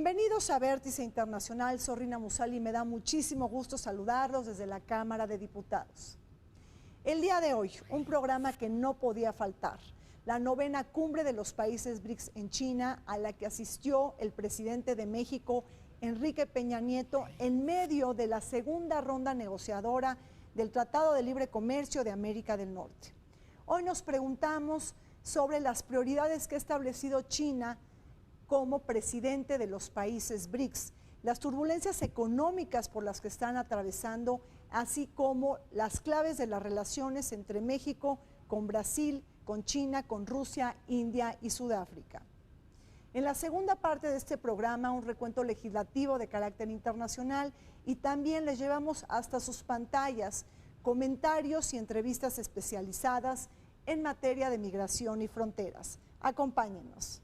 Bienvenidos a Vértice Internacional. Soy Rina Musali y me da muchísimo gusto saludarlos desde la Cámara de Diputados. El día de hoy, un programa que no podía faltar, la 9ª cumbre de los países BRICS en China, a la que asistió el presidente de México, Enrique Peña Nieto, en medio de la segunda ronda negociadora del Tratado de Libre Comercio de América del Norte. Hoy nos preguntamos sobre las prioridades que ha establecido China como presidente de los países BRICS, las turbulencias económicas por las que están atravesando, así como las claves de las relaciones entre México con Brasil, con China, con Rusia, India y Sudáfrica. En la segunda parte de este programa, un recuento legislativo de carácter internacional y también les llevamos hasta sus pantallas comentarios y entrevistas especializadas en materia de migración y fronteras. Acompáñennos.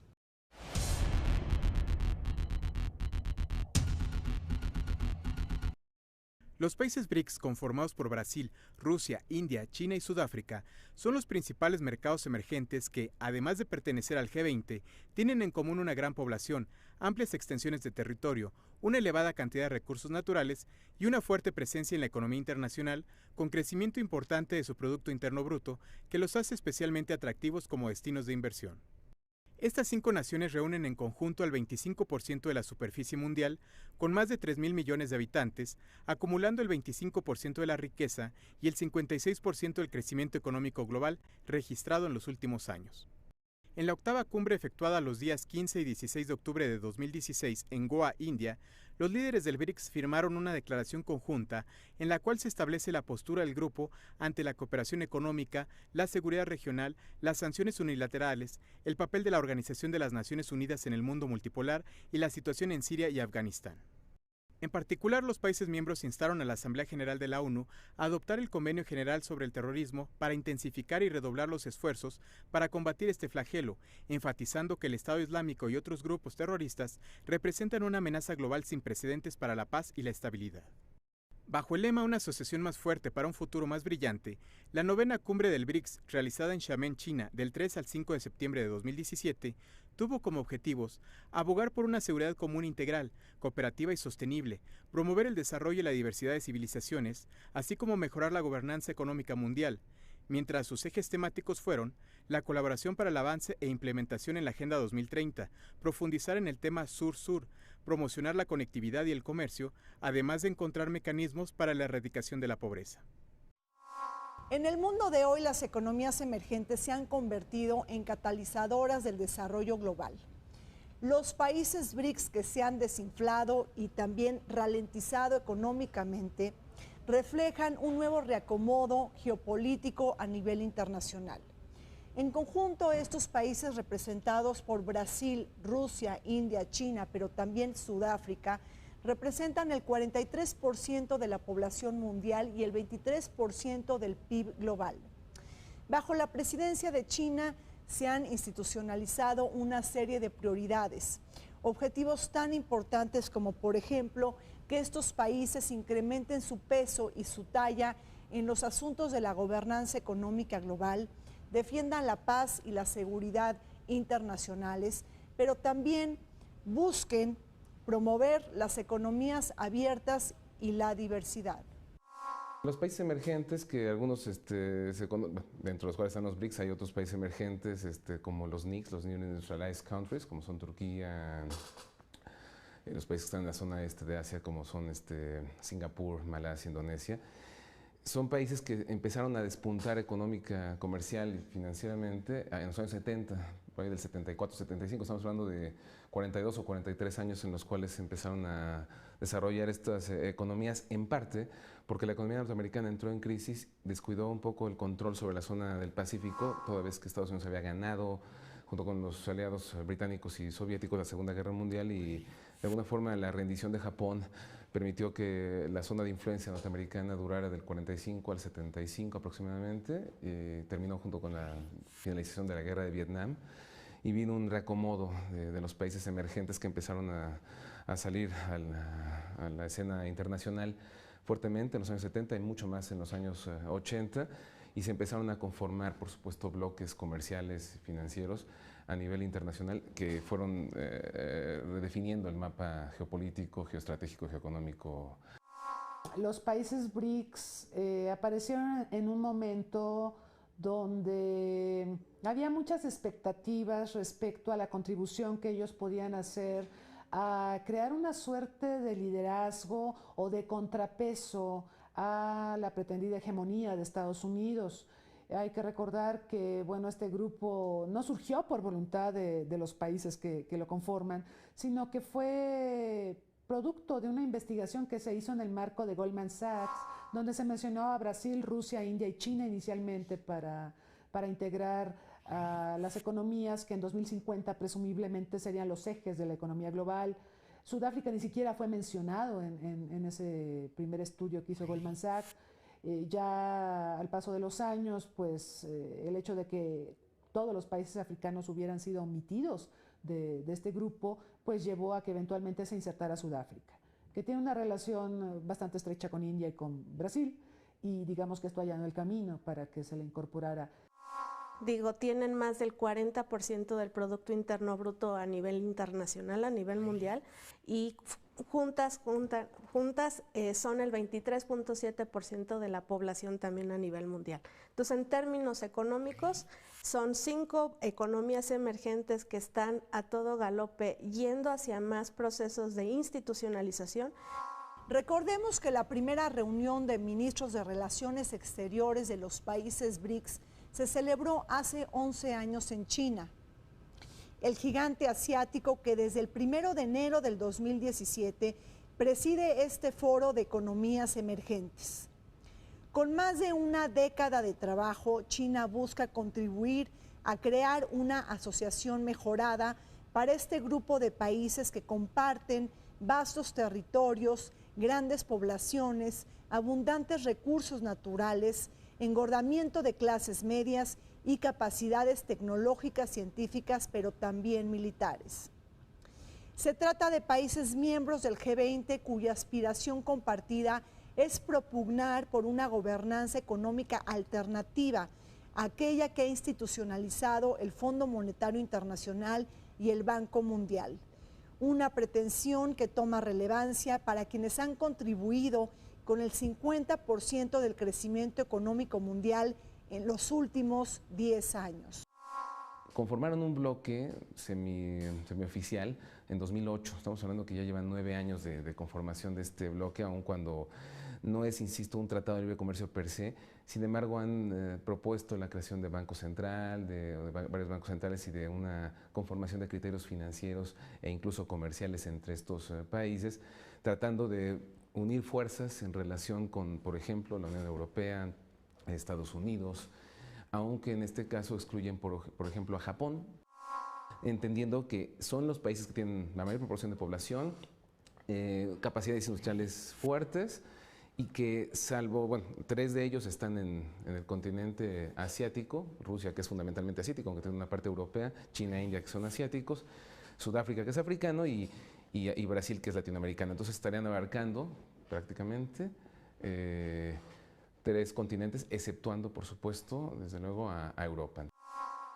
Los países BRICS, conformados por Brasil, Rusia, India, China y Sudáfrica, son los principales mercados emergentes que, además de pertenecer al G20, tienen en común una gran población, amplias extensiones de territorio, una elevada cantidad de recursos naturales y una fuerte presencia en la economía internacional, con crecimiento importante de su Producto Interno Bruto, que los hace especialmente atractivos como destinos de inversión. Estas 5 naciones reúnen en conjunto al 25% de la superficie mundial, con más de 3.000 millones de habitantes, acumulando el 25% de la riqueza y el 56% del crecimiento económico global registrado en los últimos años. En la octava cumbre efectuada los días 15 y 16 de octubre de 2016 en Goa, India, los líderes del BRICS firmaron una declaración conjunta en la cual se establece la postura del grupo ante la cooperación económica, la seguridad regional, las sanciones unilaterales, el papel de la Organización de las Naciones Unidas en el mundo multipolar y la situación en Siria y Afganistán. En particular, los países miembros instaron a la Asamblea General de la ONU a adoptar el Convenio General sobre el Terrorismo para intensificar y redoblar los esfuerzos para combatir este flagelo, enfatizando que el Estado Islámico y otros grupos terroristas representan una amenaza global sin precedentes para la paz y la estabilidad. Bajo el lema Una asociación más fuerte para un futuro más brillante, la 9ª cumbre del BRICS, realizada en Xiamen, China, del 3 al 5 de septiembre de 2017, tuvo como objetivos abogar por una seguridad común integral, cooperativa y sostenible, promover el desarrollo y la diversidad de civilizaciones, así como mejorar la gobernanza económica mundial, mientras sus ejes temáticos fueron la colaboración para el avance e implementación en la Agenda 2030, profundizar en el tema Sur-Sur, promocionar la conectividad y el comercio, además de encontrar mecanismos para la erradicación de la pobreza. En el mundo de hoy, las economías emergentes se han convertido en catalizadoras del desarrollo global. Los países BRICS que se han desinflado y también ralentizado económicamente reflejan un nuevo reacomodo geopolítico a nivel internacional. En conjunto, estos países representados por Brasil, Rusia, India, China, pero también Sudáfrica, representan el 43% de la población mundial y el 23% del PIB global. Bajo la presidencia de China se han institucionalizado una serie de prioridades, objetivos tan importantes como, por ejemplo, que estos países incrementen su peso y su talla en los asuntos de la gobernanza económica global, defiendan la paz y la seguridad internacionales, pero también busquen promover las economías abiertas y la diversidad. Los países emergentes, que algunos, dentro de los cuales están los BRICS, hay otros países emergentes como los NICs, los New Industrialized Countries, como son Turquía, los países que están en la zona de Asia, como son Singapur, Malasia, Indonesia. Son países que empezaron a despuntar económica, comercial y financieramente en los años 70, por ahí del 74, 75, estamos hablando de 42 o 43 años en los cuales empezaron a desarrollar estas economías, en parte porque la economía norteamericana entró en crisis, descuidó un poco el control sobre la zona del Pacífico, toda vez que Estados Unidos había ganado, junto con los aliados británicos y soviéticos, la Segunda Guerra Mundial, y de alguna forma la rendición de Japón permitió que la zona de influencia norteamericana durara del 45 al 75 aproximadamente, terminó junto con la finalización de la guerra de Vietnam, y vino un reacomodo de los países emergentes que empezaron a salir a la escena internacional fuertemente en los años 70 y mucho más en los años 80, y se empezaron a conformar, por supuesto, bloques comerciales y financieros a nivel internacional que fueron redefiniendo el mapa geopolítico, geoestratégico, geoeconómico. Los países BRICS aparecieron en un momento donde había muchas expectativas respecto a la contribución que ellos podían hacer a crear una suerte de liderazgo o de contrapeso a la pretendida hegemonía de Estados Unidos. Hay que recordar que bueno, este grupo no surgió por voluntad de los países que lo conforman, sino que fue producto de una investigación que se hizo en el marco de Goldman Sachs, donde se mencionó a Brasil, Rusia, India y China inicialmente para integrar a las economías que en 2050 presumiblemente serían los ejes de la economía global. Sudáfrica ni siquiera fue mencionado en ese primer estudio que hizo Goldman Sachs. Ya al paso de los años, pues el hecho de que todos los países africanos hubieran sido omitidos de este grupo, pues llevó a que eventualmente se insertara Sudáfrica, que tiene una relación bastante estrecha con India y con Brasil, y digamos que esto allanó el camino para que se le incorporara. Tienen más del 40% del Producto Interno Bruto a nivel internacional, a nivel mundial, y juntas son el 23.7% de la población también a nivel mundial. Entonces, en términos económicos, son 5 economías emergentes que están a todo galope yendo hacia más procesos de institucionalización. Recordemos que la primera reunión de ministros de Relaciones Exteriores de los países BRICS se celebró hace 11 años en China. El gigante asiático que desde el 1 de enero del 2017 preside este foro de economías emergentes. Con más de una década de trabajo, China busca contribuir a crear una asociación mejorada para este grupo de países que comparten vastos territorios, grandes poblaciones, abundantes recursos naturales, engordamiento de clases medias y capacidades tecnológicas, científicas, pero también militares. Se trata de países miembros del G20 cuya aspiración compartida es propugnar por una gobernanza económica alternativa, aquella que ha institucionalizado el Fondo Monetario Internacional y el Banco Mundial. Una pretensión que toma relevancia para quienes han contribuido con el 50% del crecimiento económico mundial en los últimos 10 años. Conformaron un bloque semioficial en 2008. Estamos hablando que ya llevan 9 años de conformación de este bloque, aun cuando no es, insisto, un tratado de libre comercio per se. Sin embargo, han propuesto la creación de Banco Central, de varios bancos centrales y de una conformación de criterios financieros e incluso comerciales entre estos países, tratando de unir fuerzas en relación con, por ejemplo, la Unión Europea, Estados Unidos, aunque en este caso excluyen, por ejemplo, a Japón, entendiendo que son los países que tienen la mayor proporción de población, capacidades industriales fuertes, y que salvo, bueno, 3 de ellos están en el continente asiático, Rusia, que es fundamentalmente asiático, aunque tiene una parte europea, China e India, que son asiáticos, Sudáfrica, que es africano, y Brasil, que es latinoamericano. Entonces estarían abarcando prácticamente 3 continentes, exceptuando, por supuesto, desde luego, a Europa.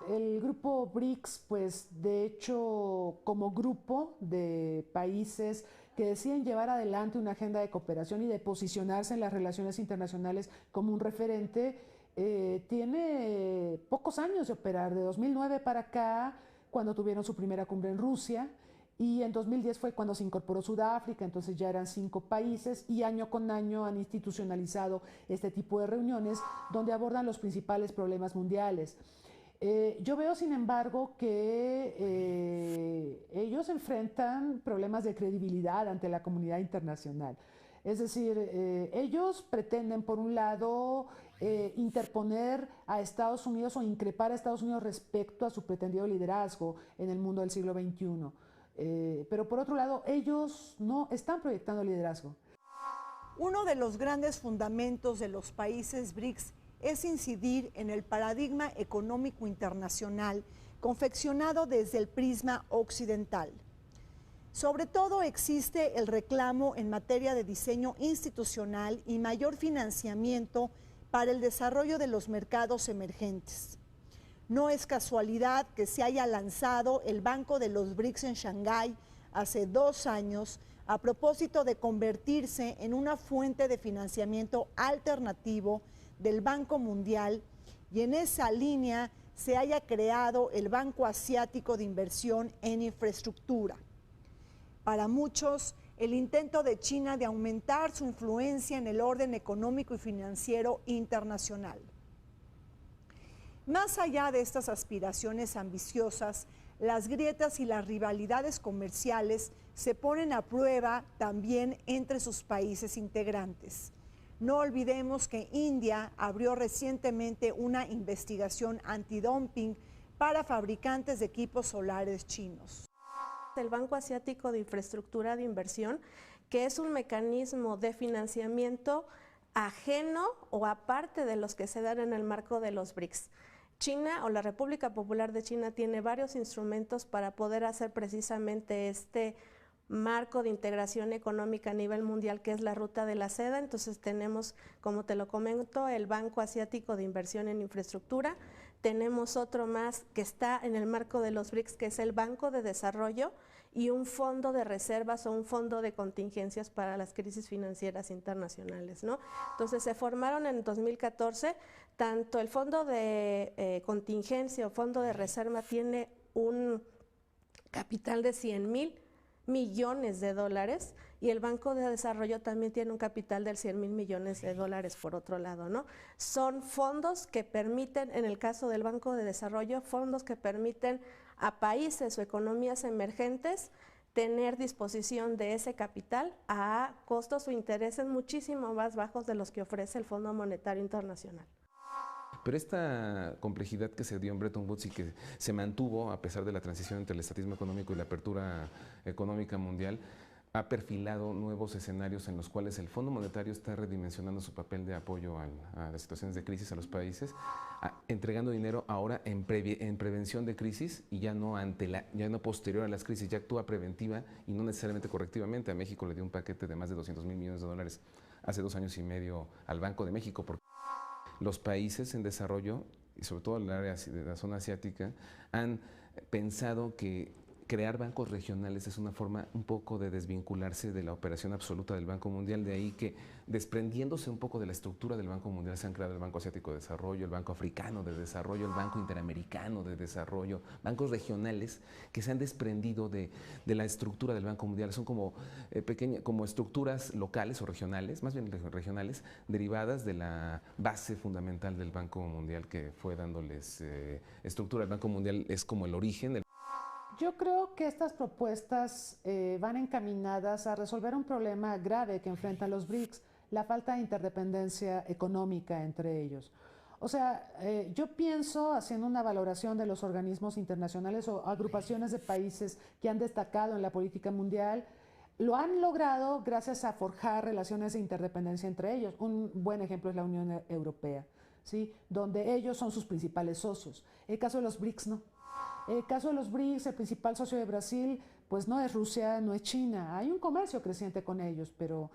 El grupo BRICS, pues de hecho, como grupo de países que deciden llevar adelante una agenda de cooperación y de posicionarse en las relaciones internacionales como un referente, tiene pocos años de operar, de 2009 para acá, cuando tuvieron su primera cumbre en Rusia, y en 2010 fue cuando se incorporó Sudáfrica, entonces ya eran 5 países, y año con año han institucionalizado este tipo de reuniones donde abordan los principales problemas mundiales. Yo veo, sin embargo, que ellos enfrentan problemas de credibilidad ante la comunidad internacional. Es decir, ellos pretenden, por un lado, interponer a Estados Unidos o increpar a Estados Unidos respecto a su pretendido liderazgo en el mundo del siglo XXI. Pero por otro lado, ellos no están proyectando liderazgo. Uno de los grandes fundamentos de los países BRICS es incidir en el paradigma económico internacional confeccionado desde el prisma occidental. Sobre todo existe el reclamo en materia de diseño institucional y mayor financiamiento para el desarrollo de los mercados emergentes. No es casualidad que se haya lanzado el Banco de los BRICS en Shanghái hace 2 años a propósito de convertirse en una fuente de financiamiento alternativo del Banco Mundial, y en esa línea se haya creado el Banco Asiático de Inversión en Infraestructura. Para muchos, el intento de China de aumentar su influencia en el orden económico y financiero internacional. Más allá de estas aspiraciones ambiciosas, las grietas y las rivalidades comerciales se ponen a prueba también entre sus países integrantes. No olvidemos que India abrió recientemente una investigación antidumping para fabricantes de equipos solares chinos. El Banco Asiático de Infraestructura de Inversión, que es un mecanismo de financiamiento ajeno o aparte de los que se dan en el marco de los BRICS. China o la República Popular de China tiene varios instrumentos para poder hacer precisamente este marco de integración económica a nivel mundial, que es la ruta de la seda. Entonces tenemos, como te lo comento, el Banco Asiático de Inversión en Infraestructura. Tenemos otro más que está en el marco de los BRICS, que es el Banco de Desarrollo, y un fondo de reservas o un fondo de contingencias para las crisis financieras internacionales, ¿no? Entonces se formaron en 2014, tanto el fondo de contingencia o fondo de reserva tiene un capital de 100,000 millones de dólares, y el Banco de Desarrollo también tiene un capital de 100,000 millones de dólares por otro lado, ¿no? Son fondos que permiten, en el caso del Banco de Desarrollo, fondos que permiten a países o economías emergentes tener disposición de ese capital a costos o intereses muchísimo más bajos de los que ofrece el Fondo Monetario Internacional. Pero esta complejidad que se dio en Bretton Woods y que se mantuvo a pesar de la transición entre el estatismo económico y la apertura económica mundial, ha perfilado nuevos escenarios en los cuales el Fondo Monetario está redimensionando su papel de apoyo a las situaciones de crisis a los países, entregando dinero ahora en prevención de crisis y ya no posterior a las crisis, ya actúa preventiva y no necesariamente correctivamente. A México le dio un paquete de más de 200,000 millones de dólares hace 2 años y medio al Banco de México, porque los países en desarrollo, y sobre todo el área de la zona asiática, han pensado que crear bancos regionales es una forma un poco de desvincularse de la operación absoluta del Banco Mundial, de ahí que desprendiéndose un poco de la estructura del Banco Mundial se han creado el Banco Asiático de Desarrollo, el Banco Africano de Desarrollo, el Banco Interamericano de Desarrollo, bancos regionales que se han desprendido de la estructura del Banco Mundial. Son como como estructuras locales o regionales, más bien regionales, derivadas de la base fundamental del Banco Mundial que fue dándoles estructura. El Banco Mundial es como el origen. Yo creo que estas propuestas van encaminadas a resolver un problema grave que enfrentan los BRICS, la falta de interdependencia económica entre ellos. O sea, yo pienso, haciendo una valoración de los organismos internacionales o agrupaciones de países que han destacado en la política mundial, lo han logrado gracias a forjar relaciones de interdependencia entre ellos. Un buen ejemplo es la Unión Europea, ¿sí? Donde ellos son sus principales socios. El caso de los BRICS no. El caso de los BRICS, el principal socio de Brasil, pues no es Rusia, no es China. Hay un comercio creciente con ellos, pero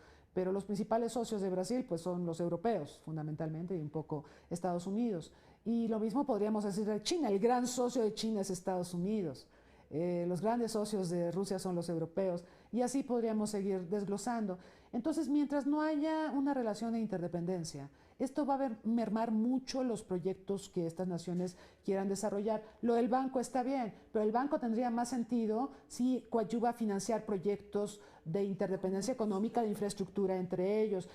los principales socios de Brasil pues son los europeos, fundamentalmente, y un poco Estados Unidos. Y lo mismo podríamos decir de China. El gran socio de China es Estados Unidos. Los grandes socios de Rusia son los europeos. Y así podríamos seguir desglosando. Entonces, mientras no haya una relación de interdependencia, esto va a mermar mucho los proyectos que estas naciones quieran desarrollar. Lo del banco está bien, pero el banco tendría más sentido si coadyuva a financiar proyectos de interdependencia económica, de infraestructura entre ellos.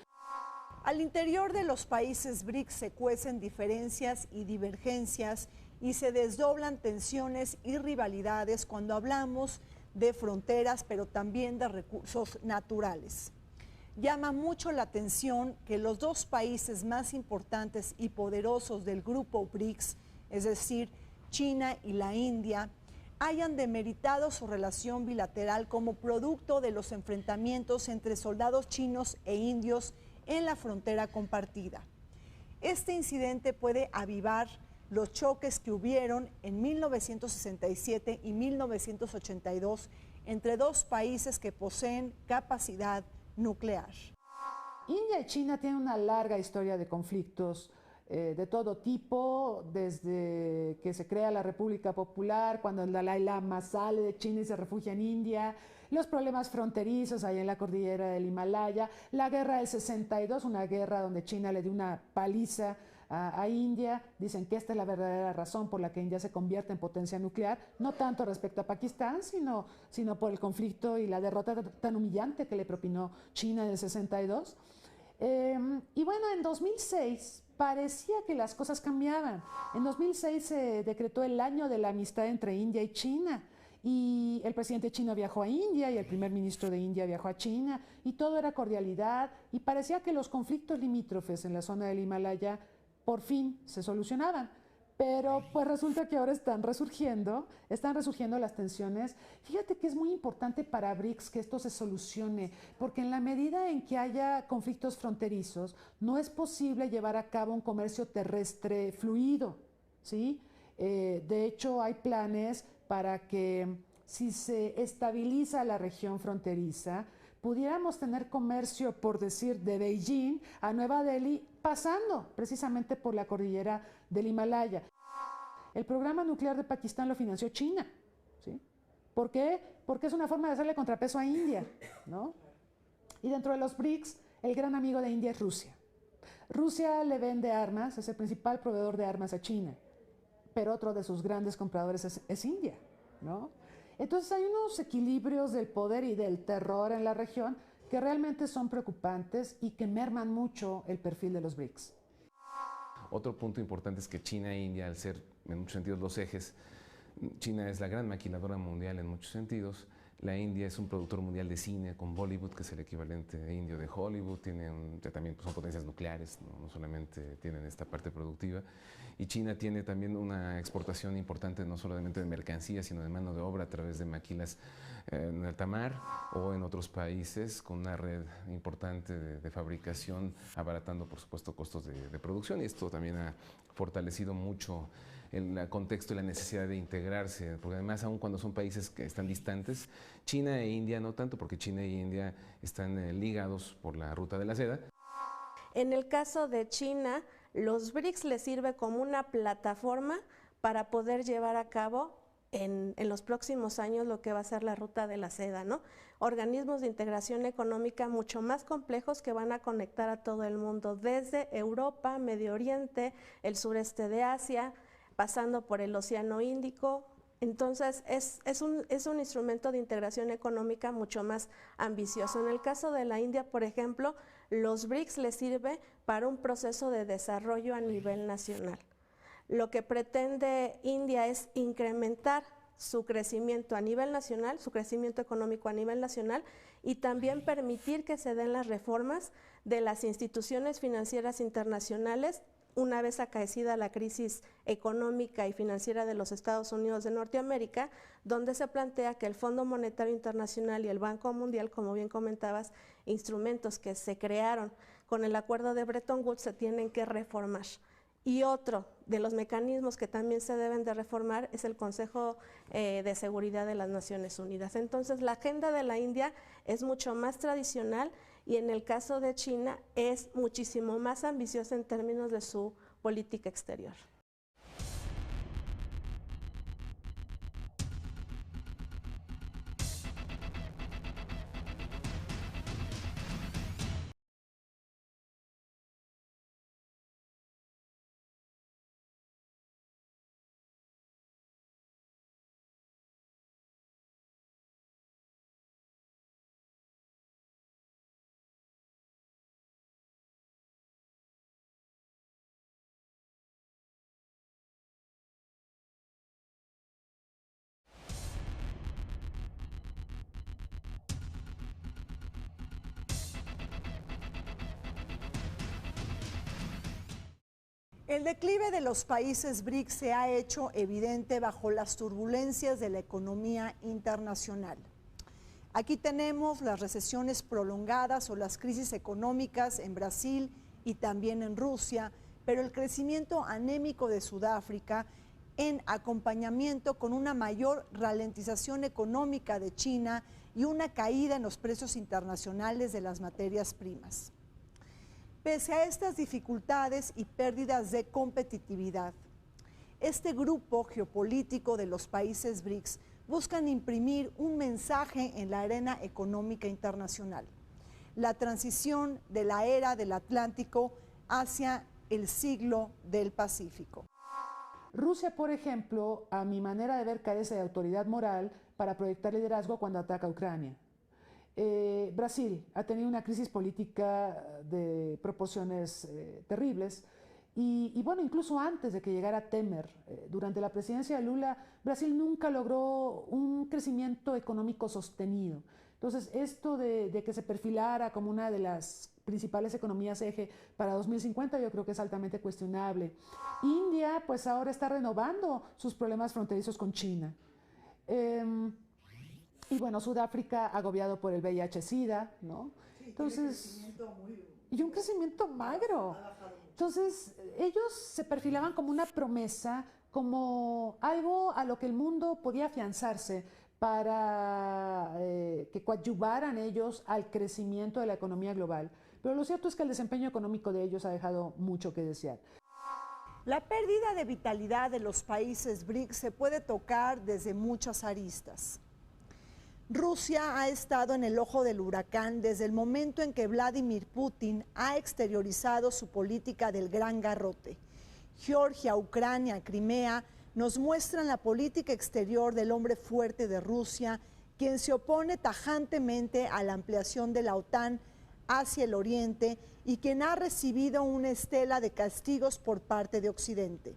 Al interior de los países BRICS se cuecen diferencias y divergencias y se desdoblan tensiones y rivalidades cuando hablamos de fronteras, pero también de recursos naturales. Llama mucho la atención que los 2 países más importantes y poderosos del grupo BRICS, es decir, China y la India, hayan demeritado su relación bilateral como producto de los enfrentamientos entre soldados chinos e indios en la frontera compartida. Este incidente puede avivar los choques que hubieron en 1967 y 1982 entre 2 países que poseen capacidad nuclear. India y China tienen una larga historia de conflictos de todo tipo, desde que se crea la República Popular, cuando el Dalai Lama sale de China y se refugia en India, los problemas fronterizos ahí en la cordillera del Himalaya, la guerra del 62, una guerra donde China le dio una paliza a India. Dicen que esta es la verdadera razón por la que India se convierte en potencia nuclear, no tanto respecto a Pakistán, sino por el conflicto y la derrota tan humillante que le propinó China en el 62. Y bueno, en 2006 parecía que las cosas cambiaban. En 2006 se decretó el año de la amistad entre India y China. Y el presidente chino viajó a India y el primer ministro de India viajó a China y todo era cordialidad y parecía que los conflictos limítrofes en la zona del Himalaya por fin se solucionaban. Pero pues resulta que ahora están resurgiendo las tensiones. Fíjate que es muy importante para BRICS que esto se solucione, porque en la medida en que haya conflictos fronterizos, no es posible llevar a cabo un comercio terrestre fluido, ¿sí? De hecho, hay planes para que si se estabiliza la región fronteriza, pudiéramos tener comercio, por decir, de Beijing a Nueva Delhi, pasando precisamente por la cordillera del Himalaya. El programa nuclear de Pakistán lo financió China, ¿sí? ¿Por qué? Porque es una forma de hacerle contrapeso a India, ¿no? Y dentro de los BRICS, el gran amigo de India es Rusia. Rusia le vende armas, es el principal proveedor de armas a China, pero otro de sus grandes compradores es India, ¿no? Entonces hay unos equilibrios del poder y del terror en la región que realmente son preocupantes y que merman mucho el perfil de los BRICS. Otro punto importante es que China e India, al ser en muchos sentidos los ejes, China es la gran maquiladora mundial en muchos sentidos. La India es un productor mundial de cine con Bollywood, que es el equivalente indio de Hollywood. También son potencias nucleares, no solamente tienen esta parte productiva. Y China tiene también una exportación importante, no solamente de mercancías, sino de mano de obra a través de maquilas en alta mar o en otros países, con una red importante de fabricación, abaratando, por supuesto, costos de producción. Y esto también ha fortalecido mucho el contexto y la necesidad de integrarse, porque además, aun cuando son países que están distantes, China e India no tanto, porque China e India están ligados por la ruta de la seda. En el caso de China, los BRICS les sirve como una plataforma para poder llevar a cabo en los próximos años lo que va a ser la ruta de la seda, ¿no? Organismos de integración económica mucho más complejos que van a conectar a todo el mundo, desde Europa, Medio Oriente, el sureste de Asia, pasando por el Océano Índico. Entonces, es un instrumento de integración económica mucho más ambicioso. En el caso de la India, por ejemplo, los BRICS les sirve para un proceso de desarrollo a nivel nacional. Lo que pretende India es incrementar su crecimiento a nivel nacional, su crecimiento económico a nivel nacional, y también permitir que se den las reformas de las instituciones financieras internacionales una vez acaecida la crisis económica y financiera de los Estados Unidos de Norteamérica, donde se plantea que el Fondo Monetario Internacional y el Banco Mundial, como bien comentabas, instrumentos que se crearon con el acuerdo de Bretton Woods, se tienen que reformar. Y otro de los mecanismos que también se deben de reformar es el Consejo de Seguridad de las Naciones Unidas. Entonces, la agenda de la India es mucho más tradicional y en el caso de China es muchísimo más ambiciosa en términos de su política exterior. El declive de los países BRICS se ha hecho evidente bajo las turbulencias de la economía internacional. Aquí tenemos las recesiones prolongadas o las crisis económicas en Brasil y también en Rusia, pero el crecimiento anémico de Sudáfrica en acompañamiento con una mayor ralentización económica de China y una caída en los precios internacionales de las materias primas. Pese a estas dificultades y pérdidas de competitividad, este grupo geopolítico de los países BRICS buscan imprimir un mensaje en la arena económica internacional: la transición de la era del Atlántico hacia el siglo del Pacífico. Rusia, por ejemplo, a mi manera de ver, carece de autoridad moral para proyectar liderazgo cuando ataca a Ucrania. Brasil ha tenido una crisis política de proporciones terribles y bueno, incluso antes de que llegara Temer, durante la presidencia de Lula, Brasil nunca logró un crecimiento económico sostenido. Entonces, esto de que se perfilara como una de las principales economías eje para 2050, yo creo que es altamente cuestionable. India, pues ahora está renovando sus problemas fronterizos con China. Y bueno, Sudáfrica agobiado por el VIH-Sida, ¿no? Entonces, y un crecimiento magro. Entonces, ellos se perfilaban como una promesa, como algo a lo que el mundo podía afianzarse para que coadyuvaran ellos al crecimiento de la economía global. Pero lo cierto es que el desempeño económico de ellos ha dejado mucho que desear. La pérdida de vitalidad de los países BRICS se puede tocar desde muchas aristas. Rusia ha estado en el ojo del huracán desde el momento en que Vladimir Putin ha exteriorizado su política del gran garrote. Georgia, Ucrania, Crimea nos muestran la política exterior del hombre fuerte de Rusia, quien se opone tajantemente a la ampliación de la OTAN hacia el oriente y quien ha recibido una estela de castigos por parte de Occidente.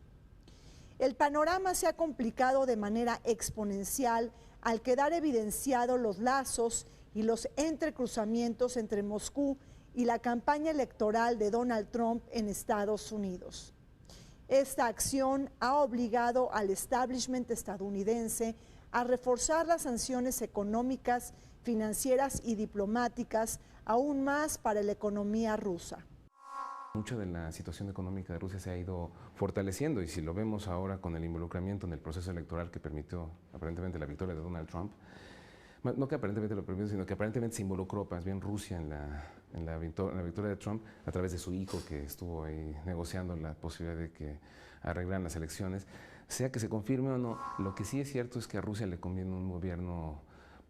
El panorama se ha complicado de manera exponencial al quedar evidenciados los lazos y los entrecruzamientos entre Moscú y la campaña electoral de Donald Trump en Estados Unidos. Esta acción ha obligado al establishment estadounidense a reforzar las sanciones económicas, financieras y diplomáticas aún más para la economía rusa. Mucha de la situación económica de Rusia se ha ido fortaleciendo y si lo vemos ahora con el involucramiento en el proceso electoral que permitió aparentemente la victoria de Donald Trump, no que aparentemente lo permitió, sino que aparentemente se involucró más bien Rusia en la victoria de Trump a través de su hijo que estuvo ahí negociando la posibilidad de que arreglaran las elecciones. Sea que se confirme o no, lo que sí es cierto es que a Rusia le conviene un gobierno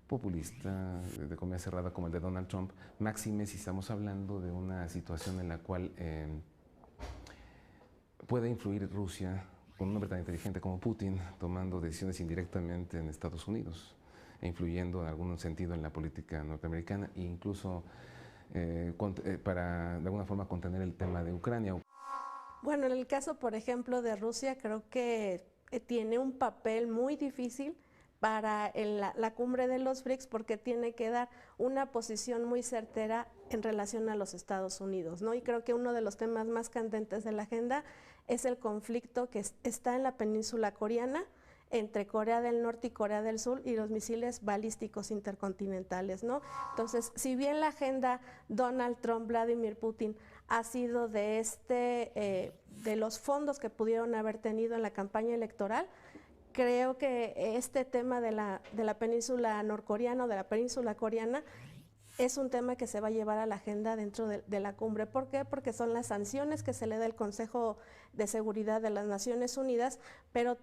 populista, de economía cerrada como el de Donald Trump, máxime si estamos hablando de una situación en la cual puede influir Rusia con un hombre tan inteligente como Putin, tomando decisiones indirectamente en Estados Unidos e influyendo en algún sentido en la política norteamericana e incluso para de alguna forma contener el tema de Ucrania. Bueno, en el caso, por ejemplo, de Rusia, creo que tiene un papel muy difícil para la cumbre de los BRICS porque tiene que dar una posición muy certera en relación a los Estados Unidos, ¿no? Y creo que uno de los temas más candentes de la agenda es el conflicto que está en la península coreana entre Corea del Norte y Corea del Sur y los misiles balísticos intercontinentales, ¿no? Entonces, si bien la agenda Donald Trump, Vladimir Putin ha sido de los fondos que pudieron haber tenido en la campaña electoral, creo que este tema de la península norcoreana o de la península coreana es un tema que se va a llevar a la agenda dentro de la cumbre. ¿Por qué? Porque son las sanciones que se le da el Consejo de Seguridad de las Naciones Unidas, pero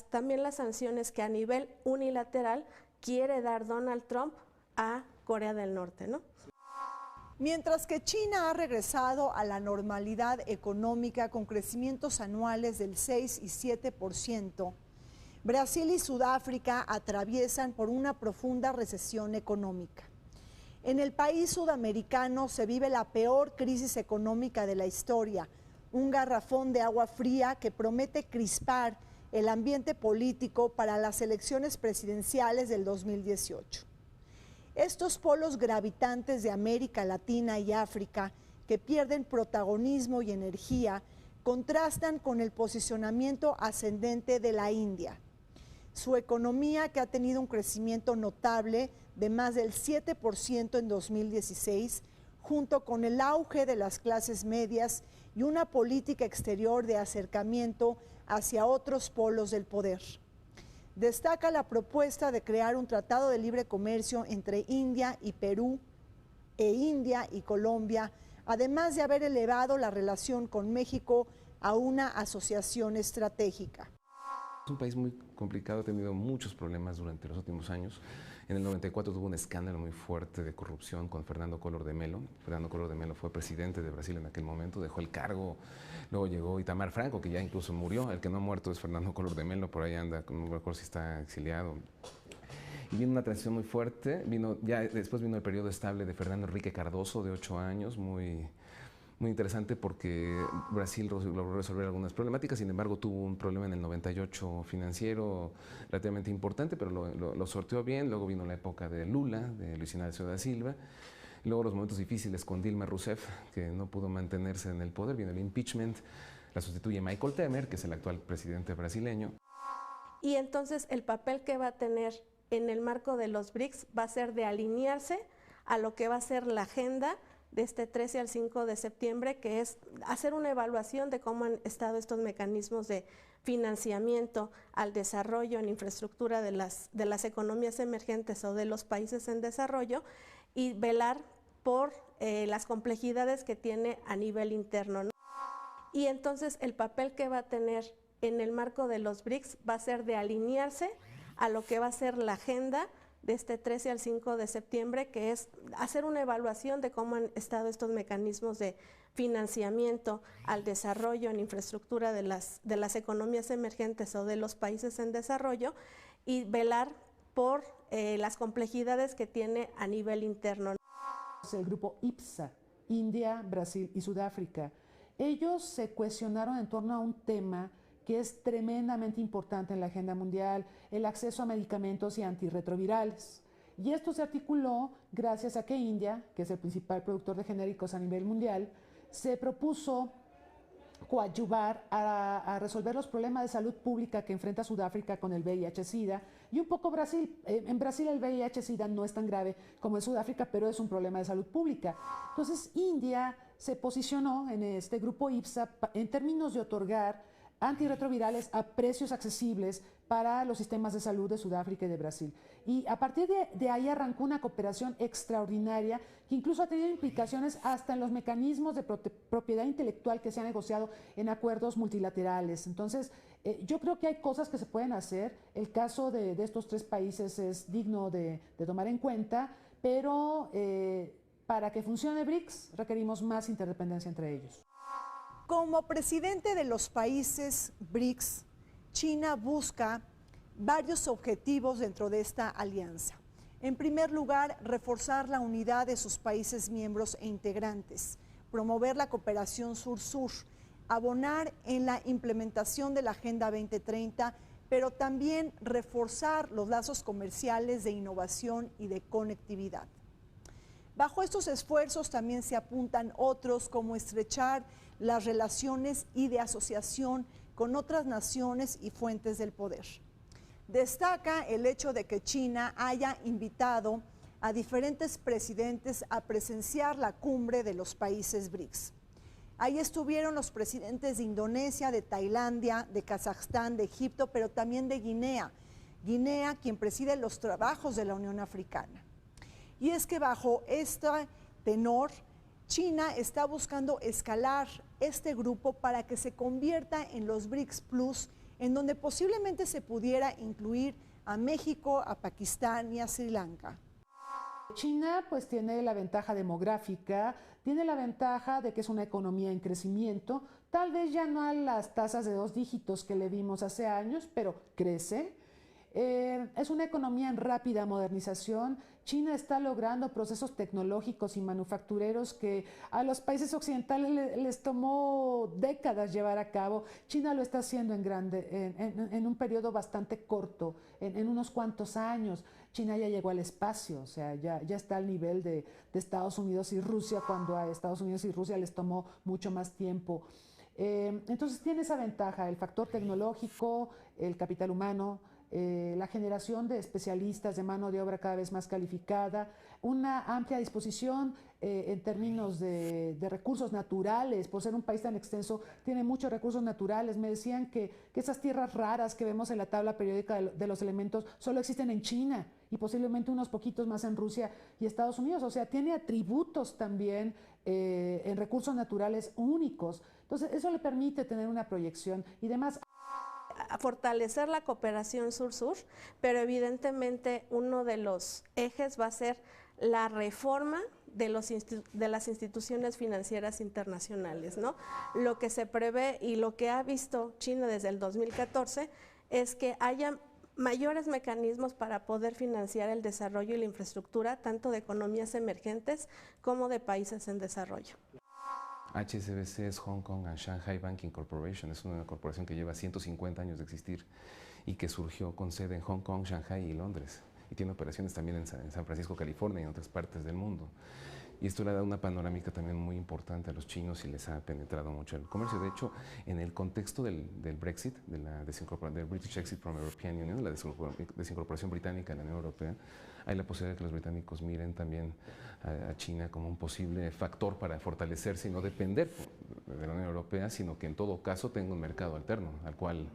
también las sanciones que a nivel unilateral quiere dar Donald Trump a Corea del Norte, ¿no? Mientras que China ha regresado a la normalidad económica con crecimientos anuales del 6 y 7%, Brasil y Sudáfrica atraviesan por una profunda recesión económica. En el país sudamericano se vive la peor crisis económica de la historia, un garrafón de agua fría que promete crispar el ambiente político para las elecciones presidenciales del 2018. Estos polos gravitantes de América Latina y África, que pierden protagonismo y energía, contrastan con el posicionamiento ascendente de la India. Su economía, que ha tenido un crecimiento notable de más del 7% en 2016, junto con el auge de las clases medias y una política exterior de acercamiento hacia otros polos del poder. Destaca la propuesta de crear un tratado de libre comercio entre India y Perú e India y Colombia, además de haber elevado la relación con México a una asociación estratégica. Es un país muy complicado, ha tenido muchos problemas durante los últimos años. En el 94 tuvo un escándalo muy fuerte de corrupción con Fernando Collor de Mello. Fernando Collor de Mello fue presidente de Brasil en aquel momento, dejó el cargo. Luego llegó Itamar Franco, que ya incluso murió. El que no ha muerto es Fernando Collor de Mello, por ahí anda, no recuerdo si está exiliado. Y vino una transición muy fuerte. Después vino el periodo estable de Fernando Henrique Cardoso, de 8 años, muy interesante porque Brasil logró resolver algunas problemáticas, sin embargo tuvo un problema en el 98 financiero relativamente importante, pero lo sorteó bien. Luego vino la época de Lula, de Luis Inácio da Silva, luego los momentos difíciles con Dilma Rousseff, que no pudo mantenerse en el poder, vino el impeachment, la sustituye Michel Temer, que es el actual presidente brasileño. Y entonces el papel que va a tener en el marco de los BRICS va a ser de alinearse a lo que va a ser la agenda de este 13 al 5 de septiembre, que es hacer una evaluación de cómo han estado estos mecanismos de financiamiento al desarrollo en infraestructura de las economías emergentes o de los países en desarrollo, y velar por las complejidades que tiene a nivel interno, ¿no? Y entonces el papel que va a tener en el marco de los BRICS va a ser de alinearse a lo que va a ser la agenda de este 13 al 5 de septiembre, que es hacer una evaluación de cómo han estado estos mecanismos de financiamiento al desarrollo en infraestructura de las economías emergentes o de los países en desarrollo, y velar por las complejidades que tiene a nivel interno. El grupo IPSA, India, Brasil y Sudáfrica, ellos se cuestionaron en torno a un tema que es tremendamente importante en la agenda mundial, el acceso a medicamentos y antirretrovirales. Y esto se articuló gracias a que India, que es el principal productor de genéricos a nivel mundial, se propuso coadyuvar a resolver los problemas de salud pública que enfrenta Sudáfrica con el VIH-Sida, y un poco Brasil. En Brasil el VIH-Sida no es tan grave como en Sudáfrica, pero es un problema de salud pública. Entonces India se posicionó en este grupo IPSA en términos de otorgar antirretrovirales a precios accesibles para los sistemas de salud de Sudáfrica y de Brasil. Y a partir de ahí arrancó una cooperación extraordinaria que incluso ha tenido implicaciones hasta en los mecanismos de propiedad intelectual que se han negociado en acuerdos multilaterales. Entonces, yo creo que hay cosas que se pueden hacer. El caso de estos 3 países es digno de tomar en cuenta, pero para que funcione BRICS requerimos más interdependencia entre ellos. Como presidente de los países BRICS, China busca varios objetivos dentro de esta alianza. En primer lugar, reforzar la unidad de sus países miembros e integrantes, promover la cooperación sur-sur, abonar en la implementación de la Agenda 2030, pero también reforzar los lazos comerciales de innovación y de conectividad. Bajo estos esfuerzos también se apuntan otros, como estrechar las relaciones y de asociación con otras naciones y fuentes del poder. Destaca el hecho de que China haya invitado a diferentes presidentes a presenciar la cumbre de los países BRICS. Ahí estuvieron los presidentes de Indonesia, de Tailandia, de Kazajstán, de Egipto, pero también de Guinea. Guinea, quien preside los trabajos de la Unión Africana. Y es que bajo este tenor, China está buscando escalar este grupo para que se convierta en los BRICS Plus, en donde posiblemente se pudiera incluir a México, a Pakistán y a Sri Lanka. China pues tiene la ventaja demográfica, tiene la ventaja de que es una economía en crecimiento, tal vez ya no a las tasas de 2 dígitos que le vimos hace años, pero crece. Es una economía en rápida modernización. China está logrando procesos tecnológicos y manufactureros que a los países occidentales les tomó décadas llevar a cabo. China lo está haciendo en un periodo bastante corto, en unos cuantos años. China ya llegó al espacio, o sea, ya está al nivel de Estados Unidos y Rusia, cuando a Estados Unidos y Rusia les tomó mucho más tiempo. Entonces tiene esa ventaja, el factor tecnológico, el capital humano, la generación de especialistas, de mano de obra cada vez más calificada, una amplia disposición en términos de recursos naturales. Por ser un país tan extenso, tiene muchos recursos naturales. Me decían que esas tierras raras que vemos en la tabla periódica de los elementos solo existen en China y posiblemente unos poquitos más en Rusia y Estados Unidos. O sea, tiene atributos también en recursos naturales únicos. Entonces, eso le permite tener una proyección y demás. A fortalecer la cooperación sur-sur, pero evidentemente uno de los ejes va a ser la reforma de las instituciones financieras internacionales, ¿no? Lo que se prevé y lo que ha visto China desde el 2014 es que haya mayores mecanismos para poder financiar el desarrollo y la infraestructura, tanto de economías emergentes como de países en desarrollo. HSBC es Hong Kong and Shanghai Banking Corporation, es una corporación que lleva 150 años de existir y que surgió con sede en Hong Kong, Shanghai y Londres, y tiene operaciones también en San Francisco, California y en otras partes del mundo. Y esto le da una panorámica también muy importante a los chinos y les ha penetrado mucho el comercio. De hecho, en el contexto del Brexit, del British Exit from the European Union, la desincorporación británica de la Unión Europea, hay la posibilidad de que los británicos miren también a China como un posible factor para fortalecerse y no depender de la Unión Europea, sino que en todo caso tenga un mercado alterno al cual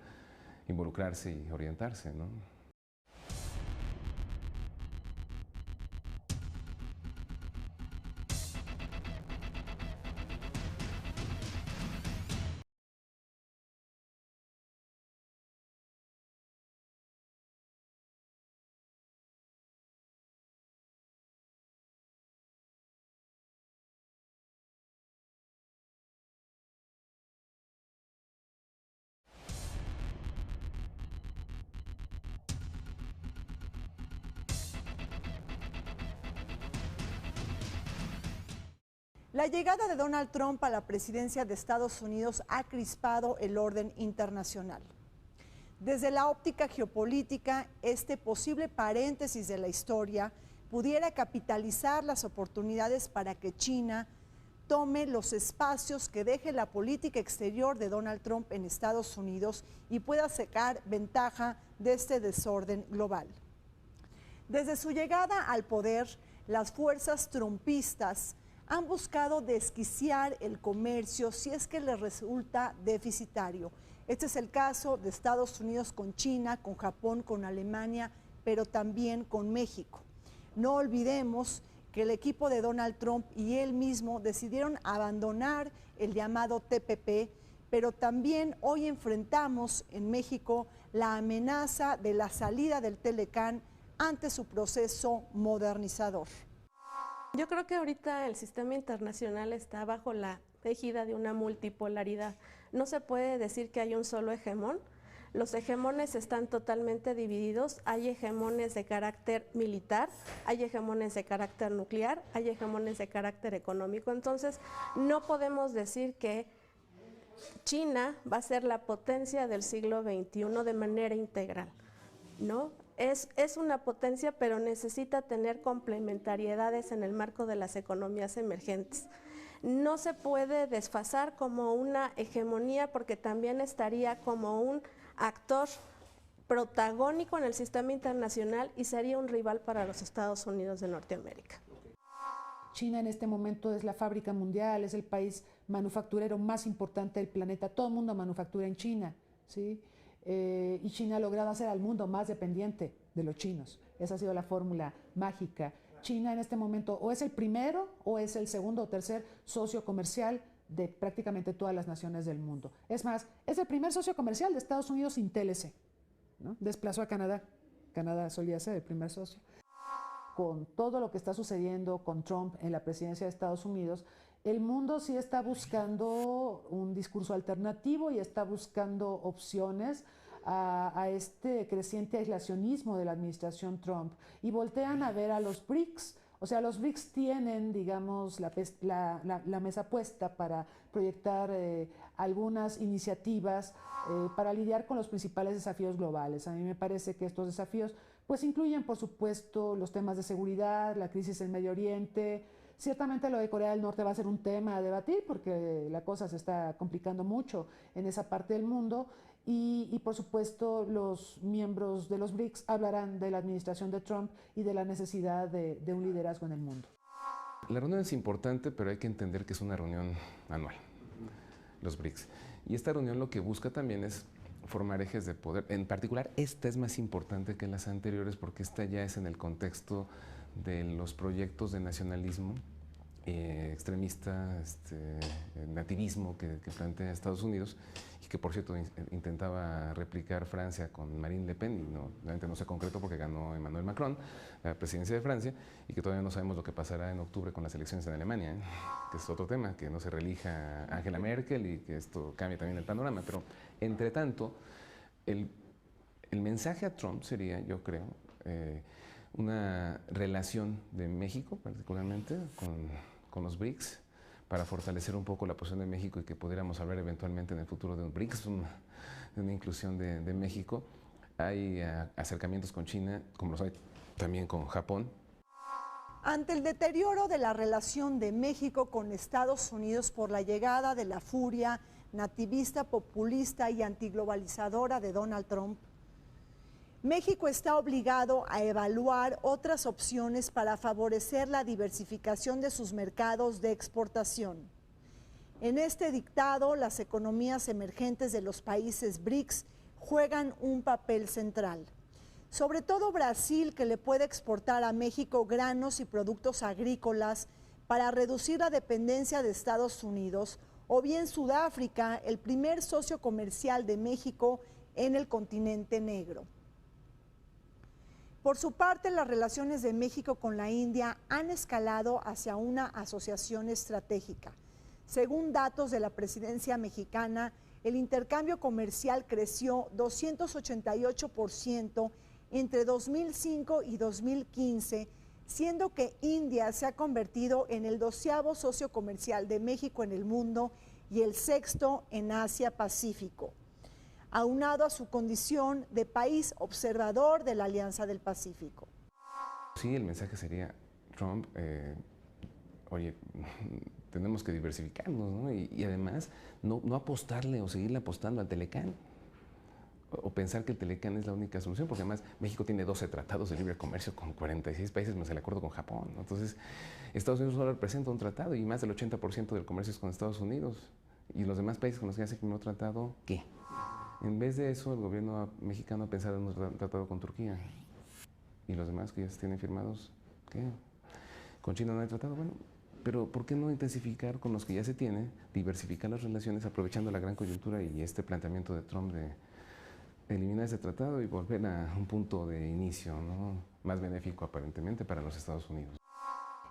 involucrarse y orientarse, ¿no? La llegada de Donald Trump a la presidencia de Estados Unidos ha crispado el orden internacional. Desde la óptica geopolítica, este posible paréntesis de la historia pudiera capitalizar las oportunidades para que China tome los espacios que deje la política exterior de Donald Trump en Estados Unidos y pueda sacar ventaja de este desorden global. Desde su llegada al poder, las fuerzas trumpistas han buscado desquiciar el comercio si es que les resulta deficitario. Este es el caso de Estados Unidos con China, con Japón, con Alemania, pero también con México. No olvidemos que el equipo de Donald Trump y él mismo decidieron abandonar el llamado TPP, pero también hoy enfrentamos en México la amenaza de la salida del Telecán ante su proceso modernizador. Yo creo que ahorita el sistema internacional está bajo la égida de una multipolaridad. No se puede decir que hay un solo hegemón. Los hegemones están totalmente divididos. Hay hegemones de carácter militar, hay hegemones de carácter nuclear, hay hegemones de carácter económico. Entonces, no podemos decir que China va a ser la potencia del siglo XXI de manera integral, ¿no? Es una potencia, pero necesita tener complementariedades en el marco de las economías emergentes. No se puede desfasar como una hegemonía porque también estaría como un actor protagónico en el sistema internacional y sería un rival para los Estados Unidos de Norteamérica. China en este momento es la fábrica mundial, es el país manufacturero más importante del planeta. Todo el mundo manufactura en China, ¿sí? Y China ha logrado hacer al mundo más dependiente de los chinos. Esa ha sido la fórmula mágica. China en este momento o es el primero o es el segundo o tercer socio comercial de prácticamente todas las naciones del mundo. Es más, es el primer socio comercial de Estados Unidos sin TLC, ¿no? Desplazó a Canadá. Canadá solía ser el primer socio. Con todo lo que está sucediendo con Trump en la presidencia de Estados Unidos, el mundo sí está buscando un discurso alternativo y está buscando opciones a este creciente aislacionismo de la administración Trump y voltean a ver a los BRICS. O sea, los BRICS tienen, digamos, la mesa puesta para proyectar algunas iniciativas para lidiar con los principales desafíos globales. A mí me parece que estos desafíos pues incluyen, por supuesto, los temas de seguridad, la crisis en Medio Oriente. Ciertamente lo de Corea del Norte va a ser un tema a debatir porque la cosa se está complicando mucho en esa parte del mundo y por supuesto los miembros de los BRICS hablarán de la administración de Trump y de la necesidad de un liderazgo en el mundo. La reunión es importante, pero hay que entender que es una reunión anual, los BRICS. Y esta reunión lo que busca también es formar ejes de poder. En particular, esta es más importante que las anteriores porque esta ya es en el contexto de los proyectos de nacionalismo extremista, nativismo que plantea Estados Unidos y que por cierto intentaba replicar Francia con Marine Le Pen y realmente no se concretó porque ganó Emmanuel Macron la presidencia de Francia y que todavía no sabemos lo que pasará en octubre con las elecciones en Alemania, que es otro tema, que no se reelija Angela Merkel y que esto cambie también el panorama, pero entre tanto el mensaje a Trump sería, yo creo, una relación de México particularmente con los BRICS para fortalecer un poco la posición de México y que pudiéramos hablar eventualmente en el futuro de un BRICS, de una inclusión de México. Hay acercamientos con China, como los hay también con Japón. Ante el deterioro de la relación de México con Estados Unidos por la llegada de la furia nativista, populista y antiglobalizadora de Donald Trump, México está obligado a evaluar otras opciones para favorecer la diversificación de sus mercados de exportación. En este dictado, las economías emergentes de los países BRICS juegan un papel central. Sobre todo Brasil, que le puede exportar a México granos y productos agrícolas para reducir la dependencia de Estados Unidos, o bien Sudáfrica, el primer socio comercial de México en el continente negro. Por su parte, las relaciones de México con la India han escalado hacia una asociación estratégica. Según datos de la presidencia mexicana, el intercambio comercial creció 288% entre 2005 y 2015, siendo que India se ha convertido en el 12º socio comercial de México en el mundo y el 6º en Asia-Pacífico, aunado a su condición de país observador de la Alianza del Pacífico. Sí, el mensaje sería, Trump, oye, tenemos que diversificarnos, ¿no? Y además no apostarle o seguirle apostando al Telecán o pensar que el Telecán es la única solución, porque además México tiene 12 tratados de libre comercio con 46 países más el acuerdo con Japón, ¿no? Entonces, Estados Unidos solo representa un tratado y más del 80% del comercio es con Estados Unidos. Y los demás países con los que hace el primer tratado, ¿qué? En vez de eso, el gobierno mexicano ha pensado en un tratado con Turquía. ¿Y los demás que ya tienen firmados? ¿Qué? ¿Con China no hay tratado? Bueno, pero ¿por qué no intensificar con los que ya se tiene, diversificar las relaciones aprovechando la gran coyuntura y este planteamiento de Trump de eliminar ese tratado y volver a un punto de inicio, ¿no? Más benéfico aparentemente para los Estados Unidos?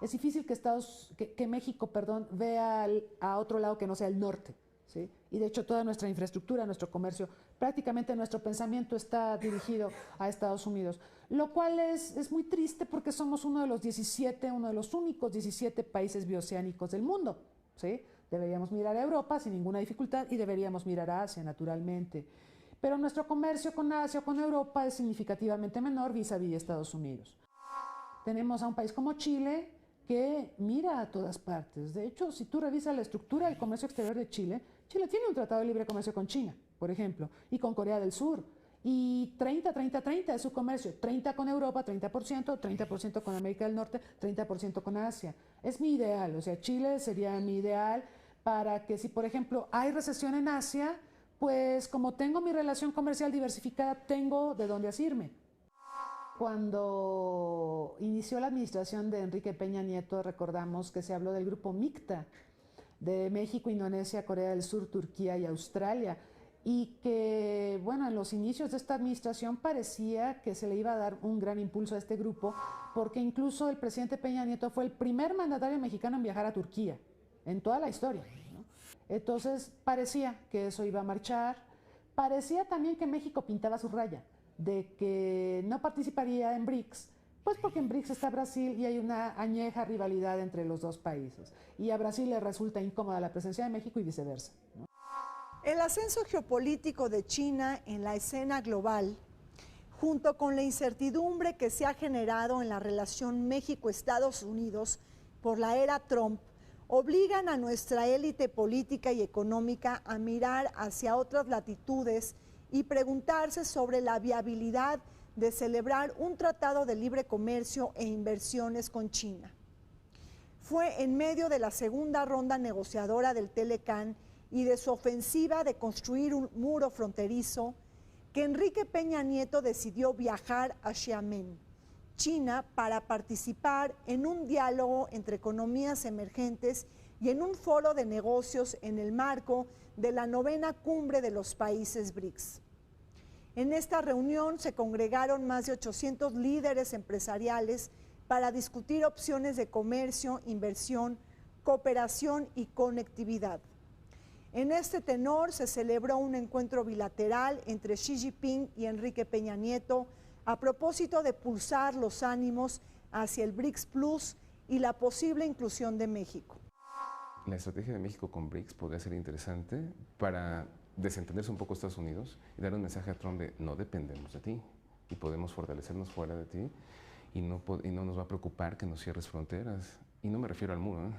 Es difícil que México vea a otro lado que no sea el norte. ¿Sí? Y de hecho toda nuestra infraestructura, nuestro comercio, prácticamente nuestro pensamiento está dirigido a Estados Unidos, lo cual es muy triste porque somos uno de los únicos 17 países bioceánicos del mundo, ¿sí? Deberíamos mirar a Europa sin ninguna dificultad y deberíamos mirar a Asia naturalmente, pero nuestro comercio con Asia o con Europa es significativamente menor vis-a-vis Estados Unidos. Tenemos a un país como Chile que mira a todas partes. De hecho, si tú revisas la estructura del comercio exterior de Chile, Chile tiene un tratado de libre comercio con China, por ejemplo, y con Corea del Sur. Y 30 es su comercio. 30 con Europa, 30% con América del Norte, 30% con Asia. Es mi ideal, o sea, Chile sería mi ideal para que si, por ejemplo, hay recesión en Asia, pues como tengo mi relación comercial diversificada, tengo de dónde asirme. Cuando inició la administración de Enrique Peña Nieto, recordamos que se habló del grupo MICTA, de México, Indonesia, Corea del Sur, Turquía y Australia, y que, bueno, en los inicios de esta administración parecía que se le iba a dar un gran impulso a este grupo, porque incluso el presidente Peña Nieto fue el primer mandatario mexicano en viajar a Turquía, en toda la historia, ¿no? Entonces, parecía que eso iba a marchar, parecía también que México pintaba su raya, de que no participaría en BRICS, pues porque en BRICS está Brasil y hay una añeja rivalidad entre los dos países. Y a Brasil le resulta incómoda la presencia de México y viceversa, ¿no? El ascenso geopolítico de China en la escena global, junto con la incertidumbre que se ha generado en la relación México-Estados Unidos por la era Trump, obligan a nuestra élite política y económica a mirar hacia otras latitudes y preguntarse sobre la viabilidad de celebrar un tratado de libre comercio e inversiones con China. Fue en medio de la segunda ronda negociadora del Telecán y de su ofensiva de construir un muro fronterizo que Enrique Peña Nieto decidió viajar a Xiamen, China, para participar en un diálogo entre economías emergentes y en un foro de negocios en el marco de la 9ª cumbre de los países BRICS. En esta reunión se congregaron más de 800 líderes empresariales para discutir opciones de comercio, inversión, cooperación y conectividad. En este tenor se celebró un encuentro bilateral entre Xi Jinping y Enrique Peña Nieto a propósito de pulsar los ánimos hacia el BRICS Plus y la posible inclusión de México. La estrategia de México con BRICS podría ser interesante para desentenderse un poco Estados Unidos y dar un mensaje a Trump de no dependemos de ti y podemos fortalecernos fuera de ti y no nos va a preocupar que nos cierres fronteras. Y no me refiero al muro,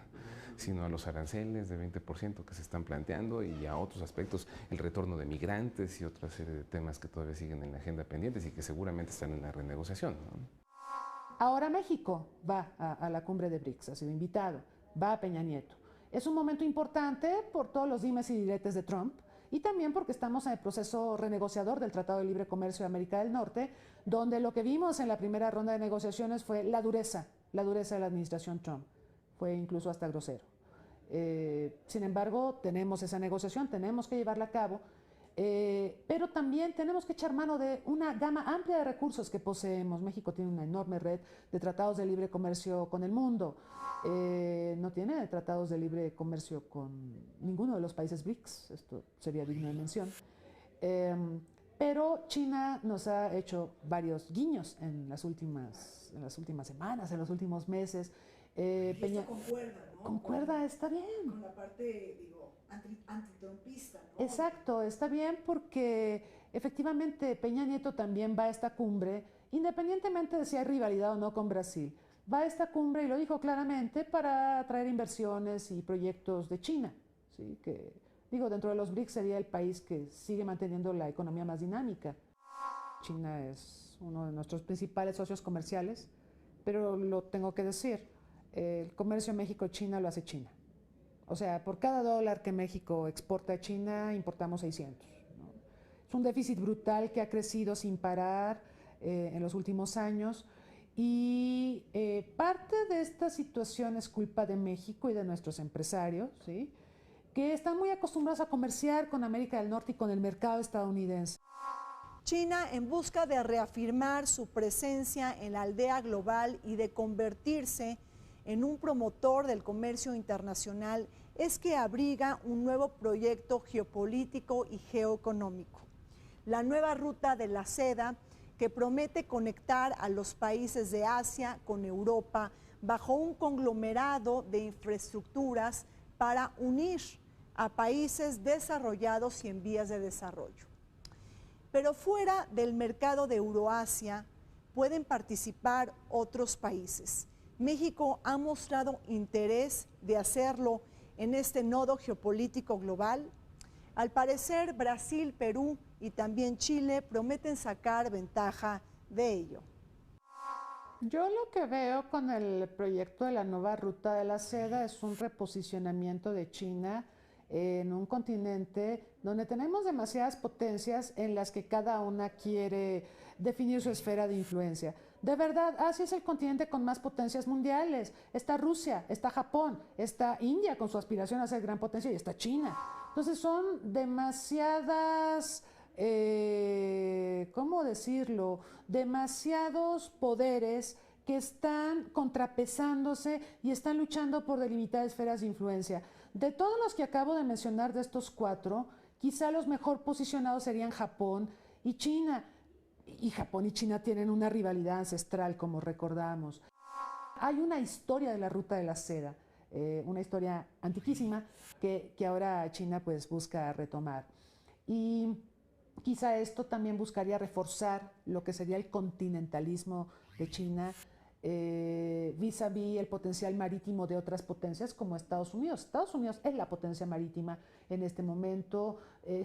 sino a los aranceles de 20% que se están planteando y a otros aspectos, el retorno de migrantes y otra serie de temas que todavía siguen en la agenda pendientes y que seguramente están en la renegociación, ¿no? Ahora México va a la cumbre de BRICS, ha sido invitado, va a Peña Nieto. Es un momento importante por todos los dimes y diretes de Trump y también porque estamos en el proceso renegociador del Tratado de Libre Comercio de América del Norte, donde lo que vimos en la primera ronda de negociaciones fue la dureza de la administración Trump. Fue incluso hasta grosero. Sin embargo, tenemos esa negociación, tenemos que llevarla a cabo, pero también tenemos que echar mano de una gama amplia de recursos que poseemos. México tiene una enorme red de tratados de libre comercio con el mundo. No tiene tratados de libre comercio con ninguno de los países BRICS, esto sería digno de mención. Pero China nos ha hecho varios guiños en las últimas semanas, en los últimos meses. Peña concuerda, ¿no? Concuerda, está bien. Con la parte, digo, antitrumpista, ¿no? Exacto, está bien porque efectivamente Peña Nieto también va a esta cumbre, independientemente de si hay rivalidad o no con Brasil. Va a esta cumbre, y lo dijo claramente, para atraer inversiones y proyectos de China, ¿sí? Que, digo, dentro de los BRICS sería el país que sigue manteniendo la economía más dinámica. China es uno de nuestros principales socios comerciales, pero lo tengo que decir, el comercio México-China lo hace China. O sea, por cada dólar que México exporta a China, importamos 600. ¿No? Es un déficit brutal que ha crecido sin parar en los últimos años. Y parte de esta situación es culpa de México y de nuestros empresarios, ¿sí? Que están muy acostumbrados a comerciar con América del Norte y con el mercado estadounidense. China, en busca de reafirmar su presencia en la aldea global y de convertirse en un promotor del comercio internacional, es que abriga un nuevo proyecto geopolítico y geoeconómico. La nueva ruta de la seda, que promete conectar a los países de Asia con Europa bajo un conglomerado de infraestructuras para unir a países desarrollados y en vías de desarrollo. Pero fuera del mercado de Euroasia pueden participar otros países. México ha mostrado interés de hacerlo en este nodo geopolítico global. Al parecer, Brasil, Perú y también Chile prometen sacar ventaja de ello. Yo lo que veo con el proyecto de la nueva ruta de la seda es un reposicionamiento de China en un continente donde tenemos demasiadas potencias en las que cada una quiere definir su esfera de influencia. De verdad, Asia es el continente con más potencias mundiales. Está Rusia, está Japón, está India con su aspiración a ser gran potencia y está China. Entonces son demasiadas, ¿cómo decirlo? Demasiados poderes que están contrapesándose y están luchando por delimitar esferas de influencia. De todos los que acabo de mencionar, de estos cuatro, quizá los mejor posicionados serían Japón y China. Y Japón y China tienen una rivalidad ancestral, como recordamos. Hay una historia de la ruta de la seda, una historia antiquísima que ahora China pues busca retomar. Y quizá esto también buscaría reforzar lo que sería el continentalismo de China, vis a vis el potencial marítimo de otras potencias como Estados Unidos. Estados Unidos es la potencia marítima en este momento.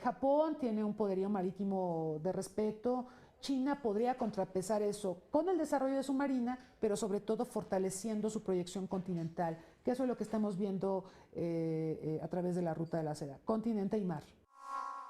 Japón tiene un poderío marítimo de respeto. China podría contrapesar eso con el desarrollo de su marina, pero sobre todo fortaleciendo su proyección continental, que eso es lo que estamos viendo a través de la ruta de la seda, continente y mar.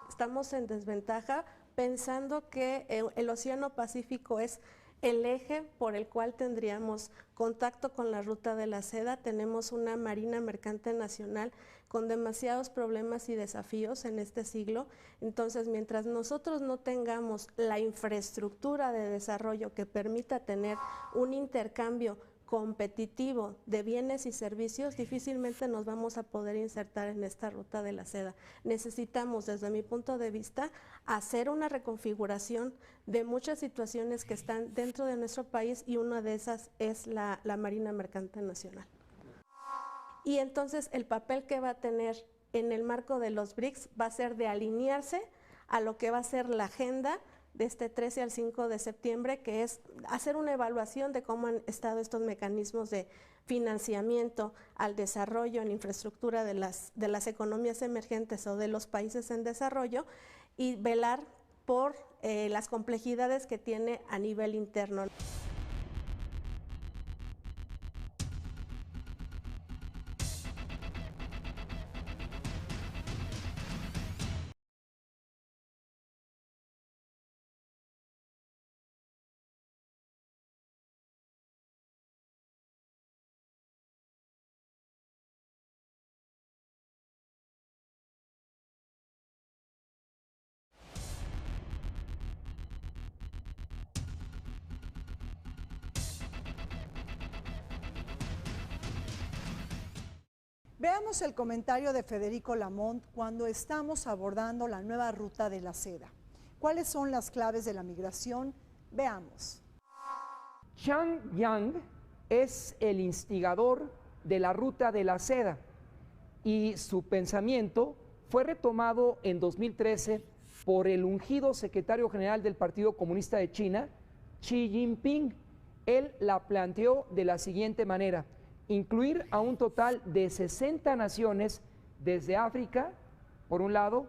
Estamos en desventaja pensando que el Océano Pacífico es el eje por el cual tendríamos contacto con la ruta de la seda. Tenemos una marina mercante nacional con demasiados problemas y desafíos en este siglo. Entonces, mientras nosotros no tengamos la infraestructura de desarrollo que permita tener un intercambio competitivo de bienes y servicios, difícilmente nos vamos a poder insertar en esta ruta de la seda. Necesitamos, desde mi punto de vista, hacer una reconfiguración de muchas situaciones que están dentro de nuestro país, y una de esas es la Marina Mercante Nacional. Y entonces el papel que va a tener en el marco de los BRICS va a ser de alinearse a lo que va a ser la agenda de este 13 al 5 de septiembre, que es hacer una evaluación de cómo han estado estos mecanismos de financiamiento al desarrollo en infraestructura de las economías emergentes o de los países en desarrollo, y velar por las complejidades que tiene a nivel interno. Veamos el comentario de Federico Lamont cuando estamos abordando la nueva ruta de la seda. ¿Cuáles son las claves de la migración? Veamos. Zhang Yang es el instigador de la ruta de la seda, y su pensamiento fue retomado en 2013 por el ungido secretario general del Partido Comunista de China, Xi Jinping. Él la planteó de la siguiente manera: incluir a un total de 60 naciones desde África, por un lado,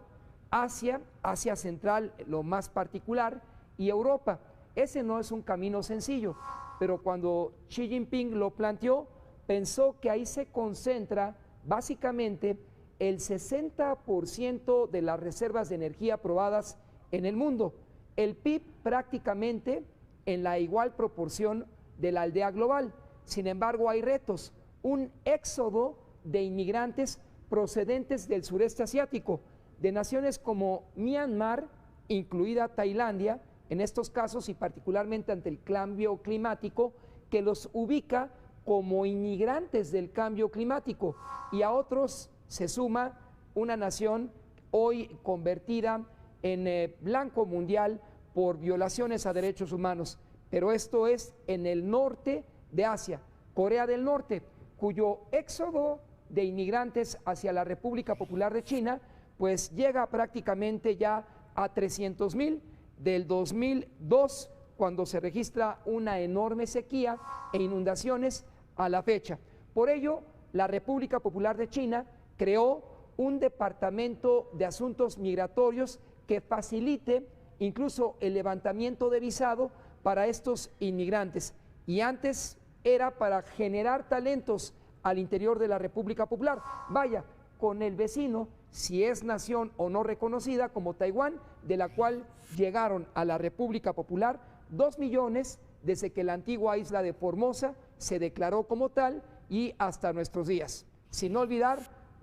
Asia Central, lo más particular, y Europa. Ese no es un camino sencillo, pero cuando Xi Jinping lo planteó, pensó que ahí se concentra básicamente el 60% de las reservas de energía probadas en el mundo, el PIB prácticamente en la igual proporción de la aldea global. Sin embargo, hay retos, un éxodo de inmigrantes procedentes del sureste asiático, de naciones como Myanmar, incluida Tailandia, en estos casos y particularmente ante el cambio climático, que los ubica como inmigrantes del cambio climático, y a otros se suma una nación hoy convertida en blanco mundial por violaciones a derechos humanos, pero esto es en el norte de Asia, Corea del Norte, cuyo éxodo de inmigrantes hacia la República Popular de China pues llega prácticamente ya a 300,000 del 2002, cuando se registra una enorme sequía e inundaciones, a la fecha. Por ello, la República Popular de China creó un departamento de asuntos migratorios que facilite incluso el levantamiento de visado para estos inmigrantes, y antes era para generar talentos al interior de la República Popular. Vaya, con el vecino, si es nación o no reconocida, como Taiwán, de la cual llegaron a la República Popular 2 millones desde que la antigua isla de Formosa se declaró como tal y hasta nuestros días. Sin olvidar,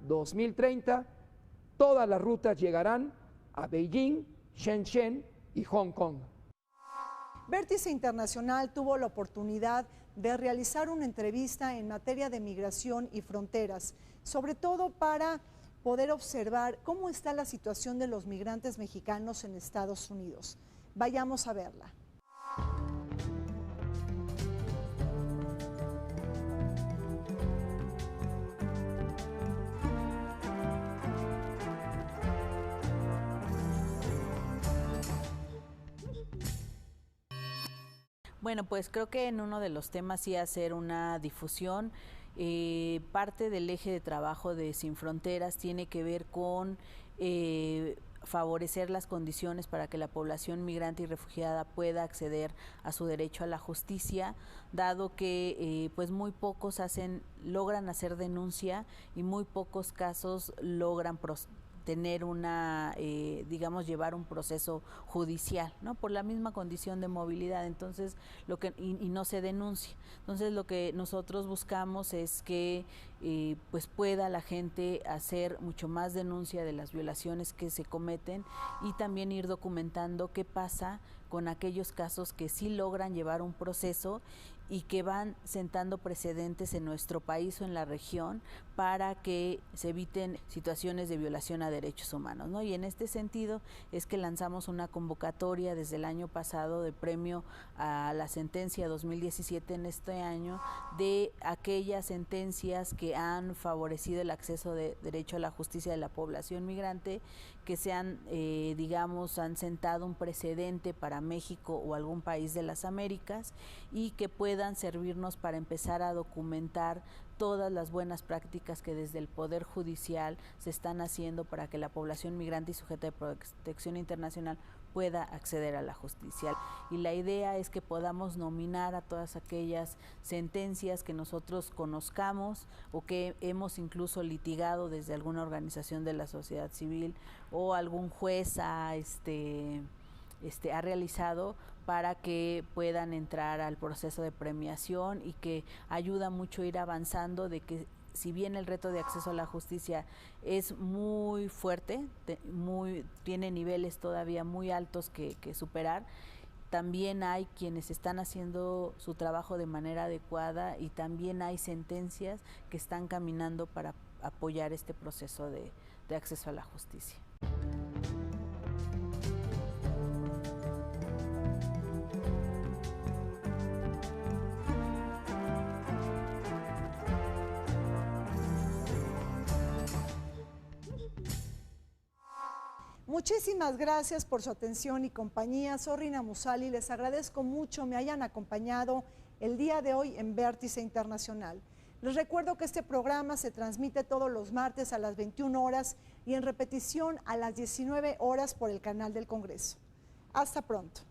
2030, todas las rutas llegarán a Beijing, Shenzhen y Hong Kong. Vértice Internacional tuvo la oportunidad de realizar una entrevista en materia de migración y fronteras, sobre todo para poder observar cómo está la situación de los migrantes mexicanos en Estados Unidos. Vayamos a verla. Bueno, pues creo que en uno de los temas sí hacer una difusión. Parte del eje de trabajo de Sin Fronteras tiene que ver con favorecer las condiciones para que la población migrante y refugiada pueda acceder a su derecho a la justicia, dado que pues muy pocos logran hacer denuncia y muy pocos casos logran tener una, digamos, llevar un proceso judicial, ¿no? Por la misma condición de movilidad, entonces, y no se denuncia. Entonces, lo que nosotros buscamos es que pues pueda la gente hacer mucho más denuncia de las violaciones que se cometen y también ir documentando qué pasa con aquellos casos que sí logran llevar un proceso y que van sentando precedentes en nuestro país o en la región para que se eviten situaciones de violación a derechos humanos, ¿no? Y en este sentido es que lanzamos una convocatoria desde el año pasado de premio a la sentencia 2017 en este año de aquellas sentencias que han favorecido el acceso de derecho a la justicia de la población migrante, que digamos, han sentado un precedente para México o algún país de las Américas y que puedan servirnos para empezar a documentar todas las buenas prácticas que desde el Poder Judicial se están haciendo para que la población migrante y sujeta de protección internacional pueda acceder a la justicia. Y la idea es que podamos nominar a todas aquellas sentencias que nosotros conozcamos o que hemos incluso litigado desde alguna organización de la sociedad civil o algún juez ha realizado, para que puedan entrar al proceso de premiación y que ayuda mucho a ir avanzando de que si bien el reto de acceso a la justicia es muy fuerte, tiene niveles todavía muy altos que superar, también hay quienes están haciendo su trabajo de manera adecuada y también hay sentencias que están caminando para apoyar este proceso de acceso a la justicia. Muchísimas gracias por su atención y compañía. Soy Rina Musali, les agradezco mucho me hayan acompañado el día de hoy en Vértice Internacional. Les recuerdo que este programa se transmite todos los martes a las 21 horas y en repetición a las 19 horas por el canal del Congreso. Hasta pronto.